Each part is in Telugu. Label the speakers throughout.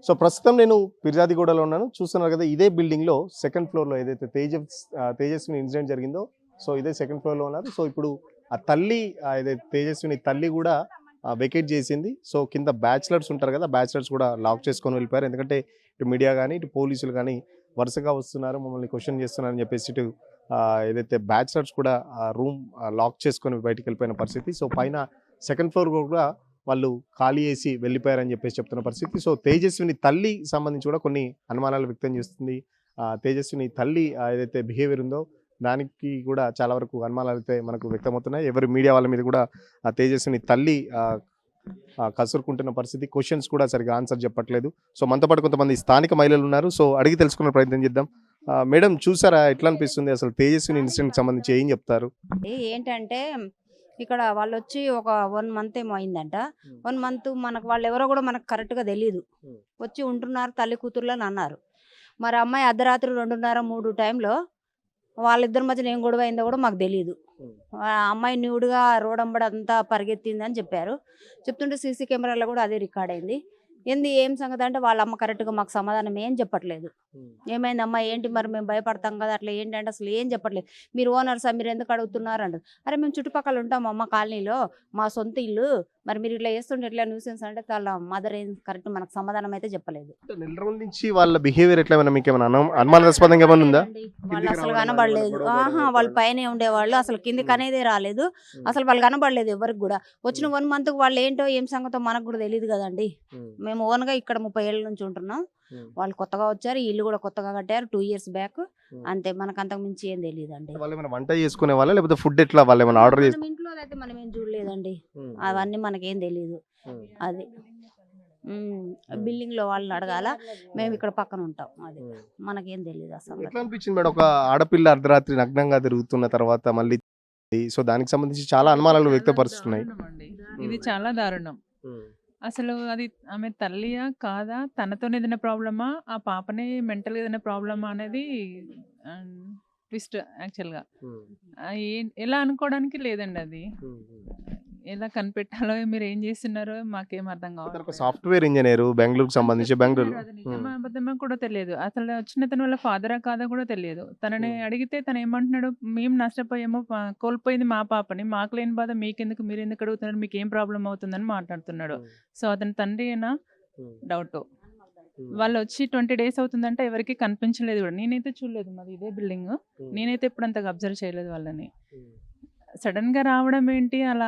Speaker 1: సో ప్రస్తుతం నేను ఫిర్యాదిగూడలో ఉన్నాను. చూస్తున్నారు కదా, ఇదే బిల్డింగ్‌లో సెకండ్ ఫ్లోర్‌లో ఏదైతే తేజస్విని ఇన్సిడెంట్ జరిగిందో, సో ఇదే సెకండ్ ఫ్లోర్‌లో ఉన్నారు. సో ఇప్పుడు ఆ తల్లి ఏదైతే తేజస్విని తల్లి కూడా వెకేట్ చేసింది. సో కింద బ్యాచిలర్స్ ఉంటారు కదా, బ్యాచిలర్స్ కూడా లాక్ చేసుకొని వెళ్ళిపోయారు. ఎందుకంటే ఇటు మీడియా కానీ, ఇటు పోలీసులు కానీ వరుసగా వస్తున్నారు, మమ్మల్ని క్వశ్చన్ చేస్తున్నారని చెప్పేసి ఇటు ఏదైతే బ్యాచిలర్స్ కూడా రూమ్ లాక్ చేసుకొని బయటికి వెళ్ళిపోయిన పరిస్థితి. సో పైన సెకండ్ ఫ్లోర్ కూడా వాళ్ళు ఖాళీ చేసి వెళ్ళిపోయారని చెప్పేసి చెప్తున్న పరిస్థితి. సో తేజస్విని తల్లి సంబంధించి కూడా కొన్ని అనుమానాలు వ్యక్తం చేస్తుంది. తేజస్విని తల్లి ఏదైతే బిహేవియర్ ఉందో దానికి కూడా చాలా వరకు అనుమానాలు అయితే మనకు వ్యక్తమవుతున్నాయి. ఎవరు మీడియా వాళ్ళ మీద కూడా తేజస్విని తల్లి కసురుకుంటున్న పరిస్థితి. క్వశ్చన్స్ కూడా సరిగా ఆన్సర్ చెప్పట్లేదు. సో మనతో పాటు కొంతమంది స్థానిక మహిళలు ఉన్నారు. సో అడిగి తెలుసుకునే ప్రయత్నం చేద్దాం. మేడం, చూసారా, ఎట్లా అనిపిస్తుంది అసలు తేజస్విని ఇన్సిడెంట్ సంబంధించి ఏం చెప్తారు?
Speaker 2: ఏంటంటే ఇక్కడ వాళ్ళు వచ్చి ఒక 1 మంత్ ఏమో అయిందంట. 1 మంత్ మనకు వాళ్ళు ఎవరో కూడా మనకు కరెక్ట్గా తెలియదు. వచ్చి ఉంటున్నారు తల్లి కూతుర్లు అని అన్నారు. మరి అమ్మాయి అర్ధరాత్రి 2:30, 3 టైంలో వాళ్ళిద్దరి మధ్యన ఏం గొడవ అయిందో కూడా మాకు తెలియదు. అమ్మాయి న్యూడ్గా రోడంబడి అంతా పరిగెత్తిందని చెప్పారు. చెప్తుంటే సీసీ కెమెరాలో కూడా అదే రికార్డ్ అయింది. ఏం సంగతి అంటే వాళ్ళ అమ్మ కరెక్ట్గా మాకు సమాధానం ఏం చెప్పట్లేదు. ఏమైంది అమ్మ, ఏంటి మరి మేము భయపడతాం కదా, అట్లా ఏంటంటే అసలు ఏం చెప్పట్లేదు. మీరు ఓనర్సా, మీరు ఎందుకు అడుగుతున్నారు అంటారు. అరే మేము చుట్టుపక్కల ఉంటాం అమ్మ, కాలనీలో మా సొంత ఇల్లు, మరి మీరు ఇట్లా చేస్తుంటే ఎట్లా న్యూసెన్స్ అంటే వాళ్ళ మదర్ ఏం కరెక్ట్ మనకు సమాధానం అయితే చెప్పలేదు.
Speaker 1: నెల రోజుల నుంచి వాళ్ళ బిహేవియర్ ఎట్లా, మీకు ఏమైనా అనుమానాస్పదంగా ఏమైనా ఉందా?
Speaker 2: వాళ్ళు అసలు కనబడలేదు. వాళ్ళు పైన ఉండేవాళ్ళు, అసలు కిందికి అనేది రాలేదు. అసలు వాళ్ళు కనబడలేదు ఎవరికి కూడా. వచ్చిన 1 మంత్ వాళ్ళు ఏంటో ఏం సంగతో మనకు కూడా తెలియదు కదండి. మేము ఓన్గా ఇక్కడ 30 ఏళ్ళ నుంచి ఉంటున్నాం. వాళ్ళు కొత్తగా వచ్చారు, ఈ ఇల్లు కూడా కొత్తగా కట్టారు 2 years బ్యాక్. అంతే, మనకు అంతకు మించి ఏం తెలియదు అండి.
Speaker 1: వాళ్ళు ఏమైనా వంట చేసుకునే వాళ్ళ, లేకపోతే ఫుడ్ ఎట్లా వాళ్ళు ఏమైనా ఆర్డర్ చేసి?
Speaker 2: ఇంట్లో అయితే మనం ఏం చూడలేదండి, అవన్నీ మనకేం తెలియదు. అది బిల్డింగ్ లో వాళ్ళని అడగాల, మేము ఇక్కడ పక్కన ఉంటాం, అది మనకేం తెలియదు అసలు.
Speaker 1: ఎట్లా అనిపించింది మేడం, ఒక ఆడపిల్ల అర్ధరాత్రి నగ్నంగా తిరుగుతున్న తర్వాత మళ్ళీ, సో దానికి సంబంధించి చాలా అనుమానాలు వ్యక్తపరుస్తున్నాయి.
Speaker 3: ఇది చాలా దారుణం. అసలు అది ఆమె తల్లియా కాదా, తనతోనే ఏదైనా ప్రాబ్లమా, ఆ పాపనే మెంటల్గా ఏదైనా ప్రాబ్లమా అనేది ట్విస్ట్ యాక్చువల్గా. ఎలా అనుకోవడానికి లేదండి, అది ఎలా కనిపెట్టాలో మీరు ఏం చేస్తున్నారో మాకేం అర్థం కావాలి.
Speaker 1: సాఫ్ట్వేర్ ఇంజనీర్ బెంగళూరుకు సంబంధించి, బెంగళూరు
Speaker 3: అబద్ధమా కూడా తెలియదు. అసలు వచ్చిన తన వాళ్ళ ఫాదరా కాదా కూడా తెలియదు. తనని అడిగితే తను ఏమంటున్నాడు, మేము నష్టపోయామో, కోల్పోయింది మా పాపని, మాకు లేని బాధ మీకెందుకు, మీరు ఎందుకు అడుగుతున్నారు, మీకు ఏం ప్రాబ్లం అవుతుందని మాట్లాడుతున్నాడు. సో అతని తండ్రి అయినా డౌట్. వాళ్ళు వచ్చి 20 days అవుతుందంటే ఎవరికి కనిపించలేదు కూడా. నేనైతే చూడలేదు, మాది ఇదే బిల్డింగ్, నేనైతే ఎప్పుడు అంతగా అబ్జర్వ్ చేయలేదు వాళ్ళని. సడన్ గా రావడం ఏంటి, అలా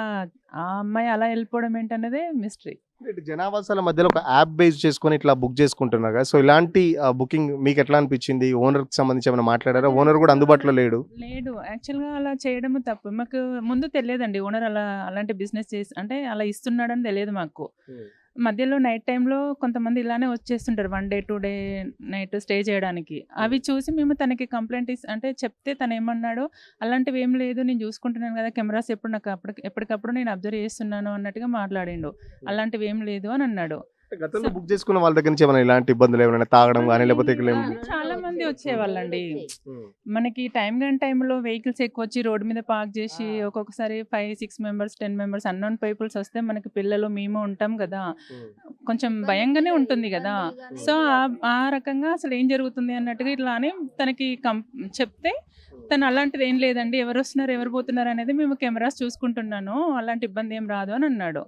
Speaker 3: ఆ అమ్మాయి అలా వెళ్ళిపోవడం ఏంటి అనేది మిస్టరీ.
Speaker 1: జనావాసాల మధ్యలో ఒక యాప్ బేస్ చేసుకొని ఇట్లా బుక్ చేసుకుంటున్నారు కదా, సో ఇలాంటి బుకింగ్ మీకు ఎట్లా అనిపించింది? ఓనర్ కి సంబంధించి ఏమైనా మాట్లాడారా? ఓనర్ కూడా అందుబాటులో లేడు.
Speaker 3: యాక్చువల్గా అలా చేయడం తప్పు. మాకు ముందు తెలియదండి ఓనర్ అలాంటి బిజినెస్ చేసి అంటే అలా ఇస్తున్నాడని తెలియదు మాకు. మధ్యలో నైట్ టైంలో కొంతమంది ఇలానే వచ్చేస్తుంటారు, 1 day 2 day నైట్ స్టే చేయడానికి. అవి చూసి మేము తనకి కంప్లైంట్ అంటే చెప్తే తను ఏమన్నాడు, అలాంటివి ఏం లేదు, నేను చూసుకుంటున్నాను కదా కెమెరాస్, ఎప్పుడు నాకు ఎప్పటికప్పుడు నేను అబ్జర్వ్ చేస్తున్నాను అన్నట్టుగా మాట్లాడిండు. అలాంటివి ఏం లేదు అని అన్నాడు.
Speaker 1: గతంలో బుక్ చేసుకున్న వాళ్ళ దగ్గర నుంచి ఏమైనా ఇలాంటి ఇబ్బందులు ఏమైనా తాగడం కానీ, లేకపోతే
Speaker 3: చాలా మంది వచ్చేవాళ్ళండి. మనకి టైంలో వెహికల్స్ ఎక్కువ వచ్చి రోడ్డు మీద పార్క్ చేసి ఒక్కొక్కసారి 5-6 members 10 members అన్నోన్ పీపుల్స్ వస్తే మనకి పిల్లలు మేము ఉంటాం కదా, కొంచెం భయంగానే ఉంటుంది కదా. సో ఆ రకంగా అసలు ఏం జరుగుతుంది అన్నట్టుగా ఇట్లా అని తనకి చెప్తే తను అలాంటిది ఏం లేదండి, ఎవరు వస్తున్నారు ఎవరు పోతున్నారు అనేది మేము కెమెరాస్ చూసుకుంటున్నాను, అలాంటి ఇబ్బంది ఏం రాదు అని అన్నాడు.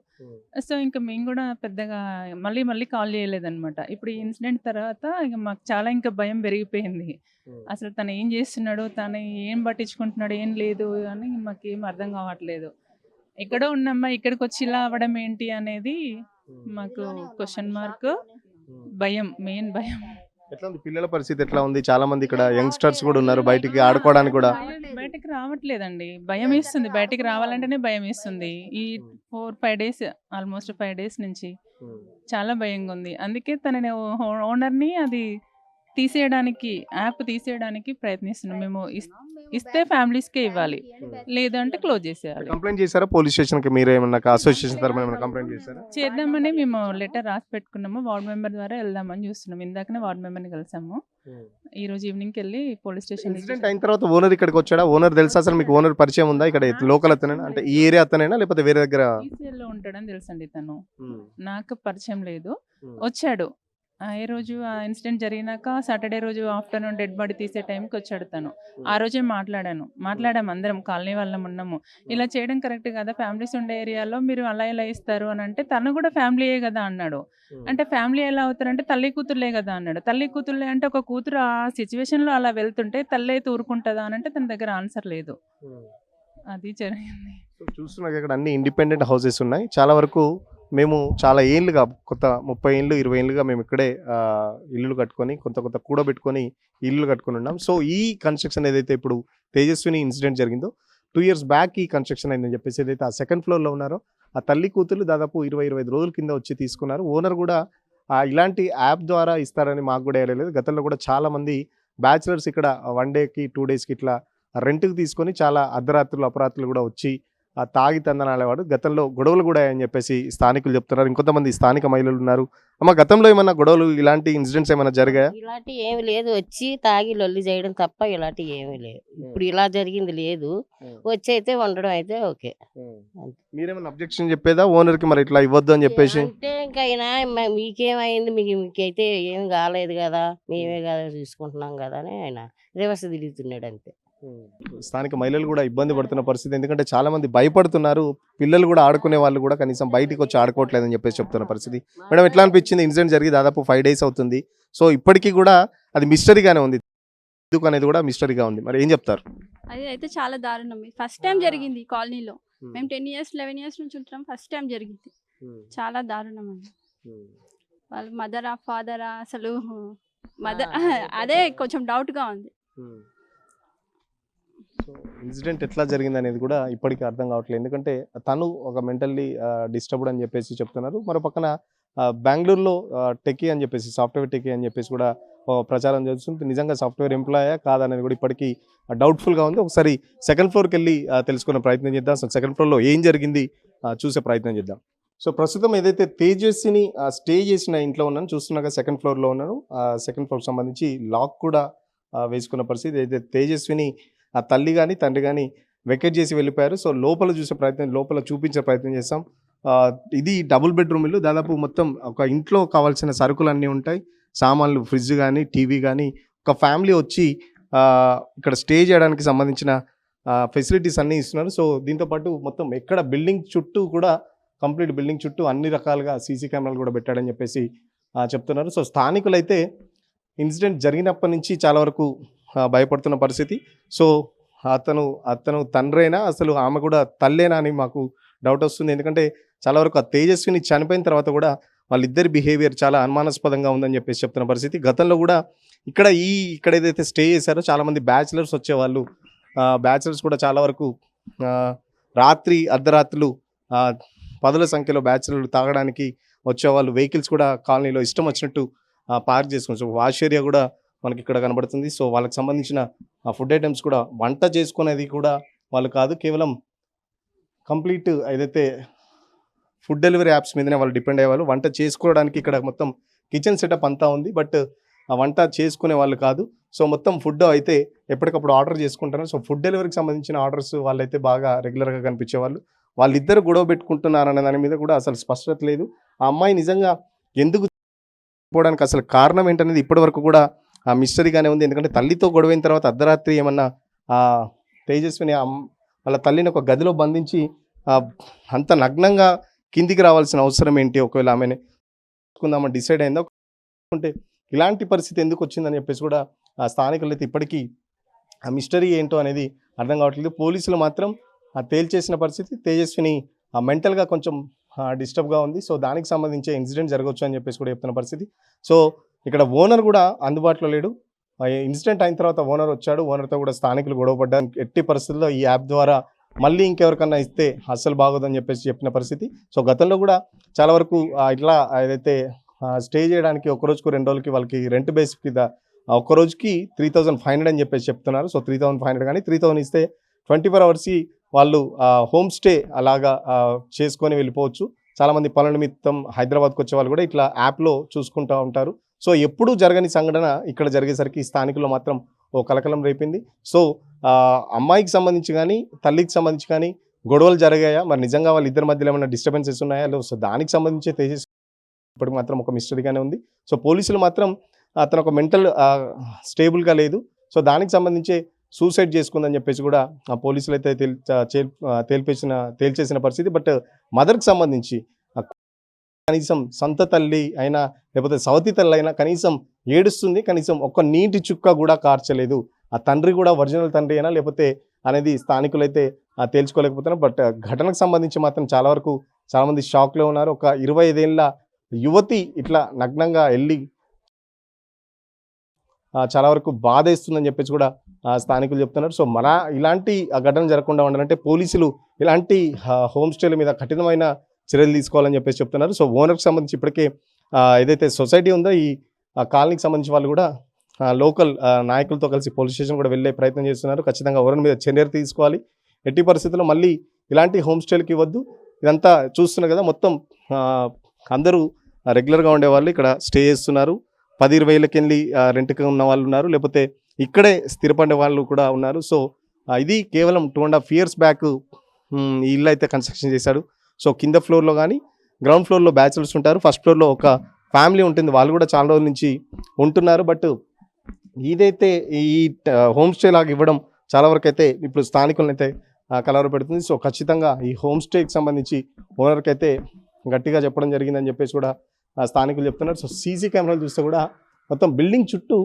Speaker 3: సో ఇంకా మేము కూడా పెద్దగా మళ్ళీ కాల్ చేయలేదన్నమాట. ఇప్పుడు ఈ ఇన్సిడెంట్ తర్వాత ఇక మాకు చాలా ఇంకా భయం పెరిగిపోయింది. అసలు తను ఏం చేస్తున్నాడు, తను ఏం పట్టించుకుంటున్నాడు, ఏం లేదు అని మాకేం అర్థం కావట్లేదు. ఎక్కడో ఉన్నమ్మా ఇక్కడికి వచ్చి ఇలా అవ్వడం ఏంటి అనేది మాకు క్వశ్చన్ మార్క్, భయం, మెయిన్ భయం.
Speaker 1: ఎట్లా ఉంది పిల్లల పరిస్థితి, ఎట్లా ఉంది? చాలా మంది ఇక్కడ యంగ్స్టర్స్ కూడా ఉన్నారు, బయటికి ఆడుకోవడానికి కూడా
Speaker 3: బయటకు రావట్లేదండి, భయం వేస్తుంది. బయటికి రావాలంటేనే భయం వేస్తుంది. ఈ 4-5 days, ఆల్మోస్ట్ 5 days నుంచి చాలా భయంగా ఉంది. అందుకే తనని ఓనర్ని అది తీసేయడానికి, యాప్ తీసేయడానికి ప్రయత్నిస్తున్నాం. మేము ఇస్తే ఫ్యామిలీస్కే ఇవ్వాలి, లేదంటే క్లోజ్ చేసేయాలి.
Speaker 1: కంప్లైంట్ చేశారా పోలీస్ స్టేషన్ కి? మీరు ఏమన్నా అసోసియేషన్ తరపున ఏమైనా కంప్లైంట్ చేశారా?
Speaker 3: చేద్దామని మేము లెటర్ రాసి పెట్టుకున్నాము, వార్డ్ మెంబర్ ద్వారా వెళ్దామని చూస్తున్నాం. ఇందాకనే వార్డ్ మెంబర్ని కలిసాము, ఈ రోజు ఈవినింగ్ వెళ్ళి పోలీస్ స్టేషన్.
Speaker 1: ఇన్సిడెంట్ అయిన తర్వాత ఓనర్ ఇక్కడికి వచ్చాడా? ఓనర్ తెలుసా అసలు మీకు? ఓనర్ పరిచయం ఉందా? ఇక్కడ లోకల్ అతనేనా, అంటే ఈ ఏరియా అతనేనా, లేకపోతే వేరే దగ్గర?
Speaker 3: లో ఉంటాడని తెలుసండి తను, నాకు పరిచయం లేదు. వచ్చాడు ఏ రోజు ఆ ఇన్సిడెంట్ జరిగినాక సాటర్డే రోజు ఆఫ్టర్నూన్ డెడ్ బాడీ తీసే టైంకి వచ్చాడు తను. ఆ రోజే మాట్లాడాము అందరం కాలనీ వాళ్ళం ఉన్నాము. ఇలా చేయడం కరెక్ట్ కదా, ఫ్యామిలీస్ ఉండే ఏరియాలో మీరు అలా ఎలా ఇస్తారు అని అంటే, తను కూడా ఫ్యామిలీయే కదా అన్నాడు. అంటే ఫ్యామిలీ ఎలా అవుతారంటే తల్లి కూతుర్లే కదా అన్నాడు. తల్లి కూతుర్లే అంటే ఒక కూతురు ఆ సిచ్యువేషన్లో అలా వెళ్తుంటే తల్లి అయితే ఊరుకుంటుందా అని అంటే తన దగ్గర ఆన్సర్ లేదు. అది జరిగింది.
Speaker 1: సో చూస్తున్నాక ఇక్కడ అన్ని ఇండిపెండెంట్ హౌసెస్ ఉన్నాయి. చాలా వరకు మేము చాలా ఏళ్ళుగా కొత్త 30 ఏళ్ళు 20 ఏళ్ళుగా మేము ఇక్కడే ఇల్లులు కట్టుకొని కొత్త కూడబెట్టుకొని ఇల్లులు కట్టుకొని ఉన్నాం. సో ఈ కన్స్ట్రక్షన్ ఏదైతే ఇప్పుడు తేజస్విని ఇన్సిడెంట్ జరిగిందో 2 years బ్యాక్ ఈ కన్స్ట్రక్షన్ అయిందని చెప్పేసి ఏదైతే ఆ సెకండ్ ఫ్లోర్లో ఉన్నారో ఆ తల్లి కూతురు దాదాపు 20-25 రోజుల కింద వచ్చి తీసుకున్నారు. ఓనర్ కూడా ఇలాంటి యాప్ ద్వారా ఇస్తారని మాకు కూడా తెలియలేదు. గతంలో కూడా చాలా మంది బ్యాచిలర్స్ ఇక్కడ 1 డేకి 2 డేస్కి ఇట్లా రెంట్కి తీసుకొని చాలా అర్ధరాత్రులు అపరాత్రులు కూడా వచ్చి తాగి తందనాడేవాడు. గతంలో గొడవలు కూడా అని చెప్పేసి స్థానికులు చెప్తున్నారు. ఇంకొంతమంది స్థానిక మహిళలు ఉన్నారు. అమ్మ, గతంలో ఏమన్నా గొడవలు ఇలాంటి ఇన్సిడెంట్స్ ఏమైనా జరిగాయా?
Speaker 4: ఇలాంటి ఏమి లేదు, వచ్చి తాగి లొల్లి చేయడం తప్ప ఇలాంటి ఏమీ లేదు. ఇప్పుడు ఇలా జరిగింది లేదు, వచ్చి అయితే ఉండడం అయితే ఓకే.
Speaker 1: మీరేమైనా అబ్జెక్షన్ చెప్పేదా ఓనర్కి, మరి ఇట్లా ఇవ్వద్దు అని చెప్పేసి?
Speaker 4: అంటే ఇంకా అయినా మీకేమైంది, మీకైతే ఏం కాలేదు కదా, మేమే కదా చూసుకుంటున్నాం కదా అని ఆయన రివర్స్ తిరుగుతున్నాడు అంతే.
Speaker 1: స్థానిక మహిళలు కూడా ఇబ్బంది పడుతున్న పరిస్థితి, ఎందుకంటే చాలా మంది భయపడుతున్నారు. పిల్లలు కూడా ఆడుకునే వాళ్ళు కూడా కనీసం బయటికి వచ్చి ఆడుకోవట్లేదని చెప్పేసి చెప్తున్న పరిస్థితి. మేడం, ఎట్లా అనిపించింది? ఇన్సిడెంట్ జరిగి దాదాపు 5 days అవుతుంది. సో ఇప్పటికీ కూడా అది మిస్టరీగానే ఉంది, ఎందుకు అనేది కూడా మిస్టరీగా ఉంది. మరి ఏం చెప్తారు?
Speaker 5: అది అయితే చాలా దారుణం. ఫస్ట్ టైం జరిగింది ఈ కాలనీలో. మేము 10 years 11 years నుంచి ఉంటున్నాం. ఫస్ట్ టైం జరిగింది. చాలా దారుణం అండి. వాళ్ళు మదరా ఫాదరా అసలు మదర్ అదే కొంచెం డౌట్గా ఉంది.
Speaker 1: సో ఇన్సిడెంట్ ఎట్లా జరిగింది అనేది కూడా ఇప్పటికీ అర్థం కావట్లేదు, ఎందుకంటే తను ఒక మెంటల్లీ డిస్టర్బ్డ్ అని చెప్పేసి చెప్తున్నారు. మరో పక్కన బెంగళూరులో టెకీ అని చెప్పేసి సాఫ్ట్వేర్ టెకీ అని చెప్పేసి కూడా ప్రచారం జరుగుతుంది. నిజంగా సాఫ్ట్వేర్ ఎంప్లాయా కాదనేది కూడా ఇప్పటికీ డౌట్ఫుల్గా ఉంది. ఒకసారి సెకండ్ ఫ్లోర్కి వెళ్ళి తెలుసుకునే ప్రయత్నం చేద్దాం. అసలు సెకండ్ ఫ్లోర్లో ఏం జరిగింది చూసే ప్రయత్నం చేద్దాం. సో ప్రస్తుతం ఏదైతే తేజస్విని స్టే చేసిన ఇంట్లో ఉన్నాను చూస్తున్నాక సెకండ్ ఫ్లోర్లో ఉన్నాను. సెకండ్ ఫ్లోర్ సంబంధించి లాక్ కూడా వేసుకున్న పరిస్థితి. ఏదైతే తేజస్విని ఆ తల్లి కానీ తండ్రి కానీ వెకేట్ చేసి వెళ్ళిపోయారు. సో లోపల చూపించే ప్రయత్నం చేస్తాం. ఇది డబుల్ బెడ్రూమ్ ఇల్లు. దాదాపు మొత్తం ఒక ఇంట్లో కావాల్సిన సరుకులు అన్నీ ఉంటాయి, సామాన్లు, ఫ్రిడ్జ్ కానీ టీవీ కానీ. ఒక ఫ్యామిలీ వచ్చి ఇక్కడ స్టే చేయడానికి సంబంధించిన ఫెసిలిటీస్ అన్నీ ఇస్తున్నారు. సో దీంతోపాటు మొత్తం ఎక్కడ బిల్డింగ్ చుట్టూ కూడా కంప్లీట్ బిల్డింగ్ చుట్టూ అన్ని రకాలుగా సీసీ కెమెరాలు కూడా పెట్టాడని చెప్పేసి చెప్తున్నారు. సో స్థానికులైతే ఇన్సిడెంట్ జరిగినప్పటి నుంచి చాలా వరకు భయపడుతున్న పరిస్థితి. సో అతను తండ్రైనా అసలు ఆమె కూడా తల్లేనా అని మాకు డౌట్ వస్తుంది. ఎందుకంటే చాలా వరకు ఆ తేజస్విని చనిపోయిన తర్వాత కూడా వాళ్ళిద్దరి బిహేవియర్ చాలా అనుమానాస్పదంగా ఉందని చెప్పేసి చెప్తున్న పరిస్థితి. గతంలో కూడా ఇక్కడ ఏదైతే స్టే చేశారో చాలామంది బ్యాచిలర్స్ వచ్చేవాళ్ళు. బ్యాచిలర్స్ కూడా చాలా వరకు అర్ధరాత్రులు 10ల సంఖ్యలో బ్యాచిలర్లు తాగడానికి వచ్చేవాళ్ళు. వెహికల్స్ కూడా కాలనీలో ఇష్టం వచ్చినట్టు పార్క్ చేసుకోవచ్చు. వాష్ ఏరియా కూడా మనకి ఇక్కడ కనబడుతుంది. సో వాళ్ళకి సంబంధించిన ఫుడ్ ఐటమ్స్ కూడా వంట చేసుకునేది కూడా వాళ్ళు కాదు, కేవలం కంప్లీట్ ఏదైతే ఫుడ్ డెలివరీ యాప్స్ మీదనే వాళ్ళు డిపెండ్ అయ్యేవాళ్ళు. వంట చేసుకోవడానికి ఇక్కడ మొత్తం కిచెన్ సెటప్ అంతా ఉంది, బట్ ఆ వంట చేసుకునే వాళ్ళు కాదు. సో మొత్తం ఫుడ్ అయితే ఎప్పటికప్పుడు ఆర్డర్ చేసుకుంటారు. సో ఫుడ్ డెలివరీకి సంబంధించిన ఆర్డర్స్ వాళ్ళైతే బాగా రెగ్యులర్గా కనిపించేవాళ్ళు. వాళ్ళిద్దరు గొడవ పెట్టుకుంటున్నారనే దాని మీద కూడా అసలు స్పష్టత లేదు. ఆ అమ్మాయి నిజంగా ఎందుకు పోవడానికి అసలు కారణం ఏంటనేది ఇప్పటివరకు కూడా మిస్టరీగానే ఉంది. ఎందుకంటే తల్లితో గొడవైన తర్వాత అర్ధరాత్రి ఏమన్నా తేజస్విని వాళ్ళ తల్లిని ఒక గదిలో బంధించి అంత నగ్నంగా కిందికి రావాల్సిన అవసరం ఏంటి? ఒకవేళ ఆమెను చూసుకుందామని డిసైడ్ అయిందా? అంటే ఇలాంటి పరిస్థితి ఎందుకు వచ్చిందని చెప్పేసి కూడా స్థానికులు అయితే ఇప్పటికీ ఆ మిస్టరీ ఏంటో అనేది అర్థం కావట్లేదు. పోలీసులు మాత్రం తేల్చేసిన పరిస్థితి. తేజస్విని మెంటల్గా కొంచెం డిస్టర్బ్గా ఉంది. సో దానికి సంబంధించి ఇన్సిడెంట్ జరగవచ్చు అని చెప్పేసి కూడా చెప్తున్న పరిస్థితి. సో ఇక్కడ ఓనర్ కూడా అందుబాటులో లేడు. ఇన్సిడెంట్ అయిన తర్వాత ఓనర్ వచ్చాడు. ఓనర్తో కూడా స్థానికులు గొడవపడ్డారు. ఎట్టి పరిస్థితుల్లో ఈ యాప్ ద్వారా మళ్ళీ ఇంకెవరికన్నా ఇస్తే అస్సలు బాగోదని చెప్పేసి చెప్పిన పరిస్థితి. సో గతంలో కూడా చాలా వరకు ఇట్లా ఏదైతే స్టే చేయడానికి ఒక్కరోజుకు 2 రోజులకి వాళ్ళకి రెంట్ బేస్ మీద ఒక్కరోజుకి 3,500 అని చెప్పేసి చెప్తున్నారు. సో 3,500 కానీ 3,000 ఇస్తే 24 hours వాళ్ళు హోమ్ స్టే అలాగా చేసుకొని వెళ్ళిపోవచ్చు. చాలామంది పనుల నిమిత్తం హైదరాబాద్కి వచ్చే వాళ్ళు కూడా ఇట్లా యాప్లో చూసుకుంటూ ఉంటారు. సో ఎప్పుడూ జరగని సంఘటన ఇక్కడ జరిగేసరికి స్థానికుల్లో మాత్రం ఓ కలకలం రేపింది. సో అమ్మాయికి సంబంధించి కానీ తల్లికి సంబంధించి కానీ గొడవలు జరిగాయా, మరి నిజంగా వాళ్ళ ఇద్దరి మధ్యలో ఏమైనా డిస్టర్బెన్సెస్ ఉన్నాయా? సో దానికి సంబంధించి తేజస్వి ఇప్పటికి మాత్రం ఒక మిస్టరీగానే ఉంది. సో పోలీసులు మాత్రం అతను ఒక మెంటల్ స్టేబుల్గా లేదు, సో దానికి సంబంధించి సూసైడ్ చేసుకుందని చెప్పేసి కూడా ఆ పోలీసులు అయితే తేల్చేసిన పరిస్థితి. బట్ మదర్కి సంబంధించి కనీసం సొంత తల్లి అయినా లేకపోతే సవతి తల్లి అయినా కనీసం ఏడుస్తుంది, కనీసం ఒక్క నీటి చుక్క కూడా కార్చలేదు. ఆ తండ్రి కూడా ఒరిజినల్ తండ్రి అయినా లేకపోతే అనేది స్థానికులు అయితే తేల్చుకోలేకపోతున్నారు. బట్ ఘటనకు సంబంధించి మాత్రం చాలామంది షాక్లో ఉన్నారు. ఒక 25 ఏళ్ళ యువతి ఇట్లా నగ్నంగా వెళ్ళి చాలా వరకు బాధేస్తుందని చెప్పేసి కూడా స్థానికులు చెప్తున్నారు. సో ఇలాంటి ఘటన జరగకుండా ఉండాలంటే పోలీసులు ఇలాంటి హోమ్ స్టేల మీద కఠినమైన చర్యలు తీసుకోవాలని చెప్పేసి చెప్తున్నారు. సో ఓనర్కి సంబంధించి ఇప్పటికే ఏదైతే సొసైటీ ఉందో ఈ కాలనీకి సంబంధించి వాళ్ళు కూడా లోకల్ నాయకులతో కలిసి పోలీస్ స్టేషన్ కూడా వెళ్ళే ప్రయత్నం చేస్తున్నారు. ఖచ్చితంగా ఓనర్ మీద చర్యలు తీసుకోవాలి. ఎట్టి పరిస్థితుల్లో మళ్ళీ ఇలాంటి హోమ్ స్టేలకి ఇవ్వద్దు. ఇదంతా చూస్తున్నారు కదా, మొత్తం అందరూ రెగ్యులర్గా ఉండేవాళ్ళు ఇక్కడ స్టే చేస్తున్నారు. 10-20 ఏళ్ళకి వెళ్ళి రెంట్కి ఉన్న వాళ్ళు ఉన్నారు, లేకపోతే ఇక్కడే స్థిరపడే వాళ్ళు కూడా ఉన్నారు. సో ఇది కేవలం 2.5 years బ్యాక్ ఈ ఇల్లు అయితే కన్స్ట్రక్షన్ చేశాడు. సో కింద ఫ్లోర్లో కానీ గ్రౌండ్ ఫ్లోర్లో బ్యాచులర్స్ ఉంటారు, ఫస్ట్ ఫ్లోర్లో ఒక ఫ్యామిలీ ఉంటుంది, వాళ్ళు కూడా చాలా రోజుల నుంచి ఉంటున్నారు. బట్ ఇదైతే ఈ హోమ్ స్టే లాగా ఇవ్వడం చాలా వరకు అయితే ఇప్పుడు స్థానికులను అయితే కలవరపెడుతుంది. సో ఖచ్చితంగా ఈ హోమ్ స్టేకి సంబంధించి ఓనర్కి అయితే గట్టిగా చెప్పడం జరిగిందని చెప్పేసి కూడా స్థానికులు చెప్తున్నారు. సో సీసీ కెమెరాలు చూస్తే కూడా మొత్తం బిల్డింగ్ చుట్టూ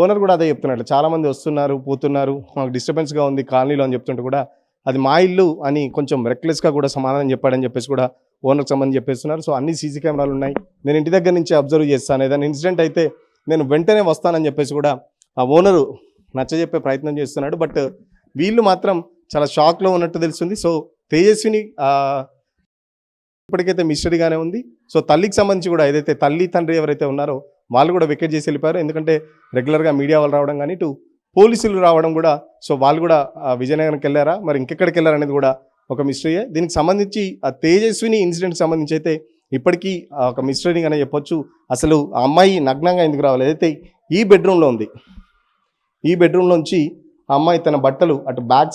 Speaker 1: ఓనర్ కూడా అదే చెప్తున్నట్లు, చాలామంది వస్తున్నారు పోతున్నారు, మాకు డిస్టర్బెన్స్గా ఉంది కాలనీలో అని చెప్తుంటే కూడా అది మా ఇల్లు అని కొంచెం రెక్లెస్గా కూడా సమాధానం చెప్పాడని చెప్పేసి కూడా ఓనర్కి సంబంధించి చెప్పేస్తున్నారు. సో అన్ని సీసీ కెమెరాలు ఉన్నాయి, నేను ఇంటి దగ్గర నుంచి అబ్జర్వ్ చేస్తాను, ఏదైనా ఇన్సిడెంట్ అయితే నేను వెంటనే వస్తానని చెప్పేసి కూడా ఆ ఓనరు నచ్చజెప్పే ప్రయత్నం చేస్తున్నాడు. బట్ వీళ్ళు మాత్రం చాలా షాక్లో ఉన్నట్టు తెలుస్తుంది. సో తేజస్విని ఇప్పటికైతే మిస్టరీగానే ఉంది. సో తల్లికి సంబంధించి కూడా ఏదైతే తల్లి తండ్రి ఎవరైతే ఉన్నారో వాళ్ళు కూడా వెకేట్ చేసి వెళ్ళిపోయారు. ఎందుకంటే రెగ్యులర్గా మీడియా వాళ్ళు రావడం కానీ ఇటు పోలీసులు రావడం కూడా, సో వాళ్ళు కూడా విజయనగరంకి వెళ్ళారా మరి ఇంకెక్కడికి వెళ్ళారు అనేది కూడా ఒక మిస్టరీయే. దీనికి సంబంధించి ఆ తేజస్విని ఇన్సిడెంట్కి సంబంధించి అయితే ఇప్పటికీ ఒక మిస్టరీగానే చెప్పొచ్చు. అసలు ఆ అమ్మాయి నగ్నంగా ఎందుకు రావాలి, ఏదైతే ఈ బెడ్రూమ్లో ఉంది, ఈ బెడ్రూమ్లోంచి ఆ అమ్మాయి తన బట్టలు అటు బ్యాక్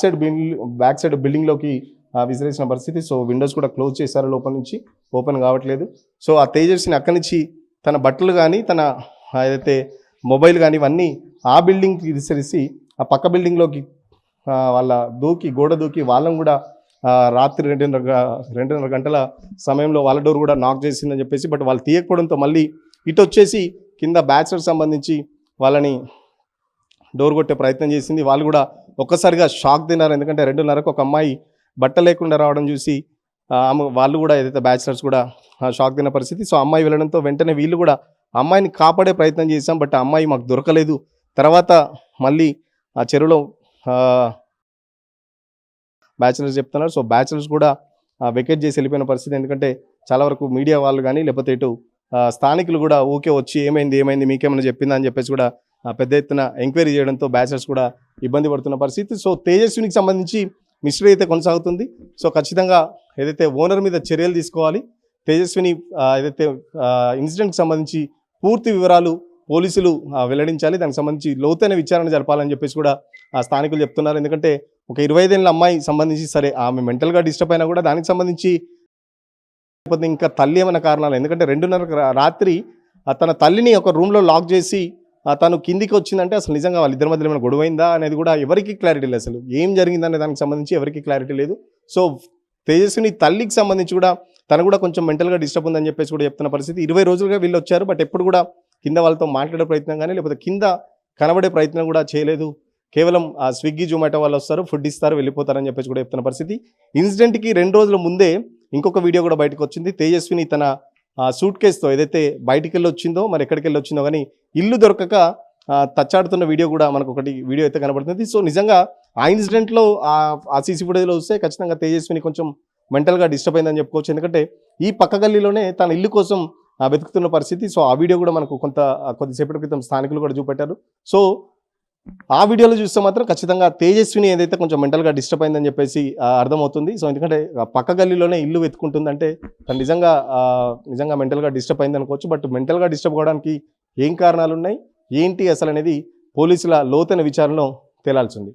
Speaker 1: సైడ్ బిల్డింగ్లోకి విసిరేసిన పరిస్థితి. సో విండోస్ కూడా క్లోజ్ చేశారు, లోపల నుంచి ఓపెన్ కావట్లేదు. సో ఆ తేజస్విని అక్కడి నుంచి తన బట్టలు కానీ తన ఏదైతే మొబైల్ కానీ ఇవన్నీ ఆ బిల్డింగ్కి విసిరేసి ఆ పక్క బిల్డింగ్లోకి వాళ్ళ గోడ దూకి వాళ్ళని కూడా రాత్రి 2:30 గంటల సమయంలో వాళ్ళ డోర్ కూడా నాక్ చేసిందని చెప్పేసి, బట్ వాళ్ళు తీయకపోవడంతో మళ్ళీ ఇటు వచ్చేసి కింద బ్యాచ్లర్ సంబంధించి వాళ్ళని డోర్ కొట్టే ప్రయత్నం చేసింది. వాళ్ళు కూడా ఒక్కసారిగా షాక్ తిన్నారు, ఎందుకంటే 2:30కు ఒక అమ్మాయి బట్ట లేకుండా రావడం చూసి వాళ్ళు కూడా ఏదైతే బ్యాచిలర్స్ కూడా షాక్ తిన్న పరిస్థితి. సో అమ్మాయి వెళ్ళడంతో వెంటనే వీళ్ళు కూడా అమ్మాయిని కాపాడే ప్రయత్నం చేశాం, బట్ ఆ అమ్మాయి మాకు దొరకలేదు. తర్వాత మళ్ళీ ఆ చెరువులో బ్యాచిలర్స్ చెప్తున్నారు. సో బ్యాచిలర్స్ కూడా వెకేట్ చేసి వెళ్ళిపోయిన పరిస్థితి, ఎందుకంటే చాలా వరకు మీడియా వాళ్ళు కానీ లేకపోతే ఇటు స్థానికులు కూడా ఊకే వచ్చి ఏమైంది మీకేమైనా చెప్పిందా అని చెప్పేసి కూడా పెద్ద ఎత్తున ఎంక్వైరీ చేయడంతో బ్యాచిలర్స్ కూడా ఇబ్బంది పడుతున్న పరిస్థితి. సో తేజస్వినికి సంబంధించి మిస్టరీ అయితే కొనసాగుతుంది. సో ఖచ్చితంగా ఏదైతే ఓనర్ మీద చర్యలు తీసుకోవాలి, తేజస్విని ఏదైతే ఇన్సిడెంట్కి సంబంధించి పూర్తి వివరాలు పోలీసులు వెల్లడించాలి, దానికి సంబంధించి లోతైన విచారణ జరపాలని చెప్పేసి కూడా స్థానికులు చెప్తున్నారు. ఎందుకంటే ఒక 25 ఏళ్ళ అమ్మాయి సంబంధించి సరే ఆమె మెంటల్గా డిస్టర్బ్ అయినా కూడా దానికి సంబంధించి లేకపోతే ఇంకా తల్లి ఏమైనా కారణాలు, ఎందుకంటే 2:30 రాత్రి తన తల్లిని ఒక రూమ్లో లాక్ చేసి తను కిందికి వచ్చిందంటే అసలు నిజంగా వాళ్ళిద్దరి మధ్యలో ఏమైనా గొడవైందా అనేది కూడా ఎవరికి క్లారిటీ లేదు, అసలు ఏం జరిగిందనే దానికి సంబంధించి ఎవరికి క్లారిటీ లేదు. సో తేజస్విని తల్లికి సంబంధించి కూడా తను కూడా కొంచెం మెంటల్గా డిస్టర్బ్ ఉందని చెప్పేసి కూడా చెప్తున్న పరిస్థితి. 20 రోజులుగా వీళ్ళు వచ్చారు, బట్ ఎప్పుడు కూడా కింద వాళ్ళతో మాట్లాడే ప్రయత్నం కానీ లేకపోతే కింద కనబడే ప్రయత్నం కూడా చేయలేదు. కేవలం స్విగ్గీ జొమాటో వాళ్ళు వస్తారు, ఫుడ్ ఇస్తారు, వెళ్ళిపోతారని చెప్పేసి కూడా చెప్తున్న పరిస్థితి. ఇన్సిడెంట్కి 2 రోజుల ముందే ఇంకొక వీడియో కూడా బయటకు వచ్చింది. తేజస్విని తన సూట్ కేసుతో ఏదైతే బయటికి వెళ్ళి వచ్చిందో మరి ఎక్కడికి వెళ్ళి వచ్చిందో కానీ ఇల్లు దొరకక తచ్చాడుతున్న వీడియో కూడా మనకు ఒకటి వీడియో అయితే కనబడుతుంది. సో నిజంగా ఆ ఇన్సిడెంట్లో ఆ సీసీ ఫుటేజ్లో వస్తే ఖచ్చితంగా తేజస్విని కొంచెం మెంటల్గా డిస్టర్బ్ అయిందని చెప్పుకోవచ్చు, ఎందుకంటే ఈ పక్క గల్లీలోనే తన ఇల్లు కోసం వెతుకుతున్న పరిస్థితి. సో ఆ వీడియో కూడా మనకు కొద్దిసేపటి క్రితం స్థానికులు కూడా చూపెట్టారు. సో ఆ వీడియోలో చూస్తే మాత్రం ఖచ్చితంగా తేజస్విని ఏదైతే కొంచెం మెంటల్గా డిస్టర్బ్ అయిందని చెప్పేసి అర్థమవుతుంది. సో ఎందుకంటే పక్క గల్లీలోనే ఇల్లు వెతుకుంటుందంటే తను నిజంగా మెంటల్గా డిస్టర్బ్ అయింది అనుకోవచ్చు. బట్ మెంటల్గా డిస్టర్బ్ అవ్వడానికి ఏం కారణాలు ఉన్నాయి ఏంటి అసలు అనేది పోలీసుల లోతైన విచారణలో తేలాల్సింది.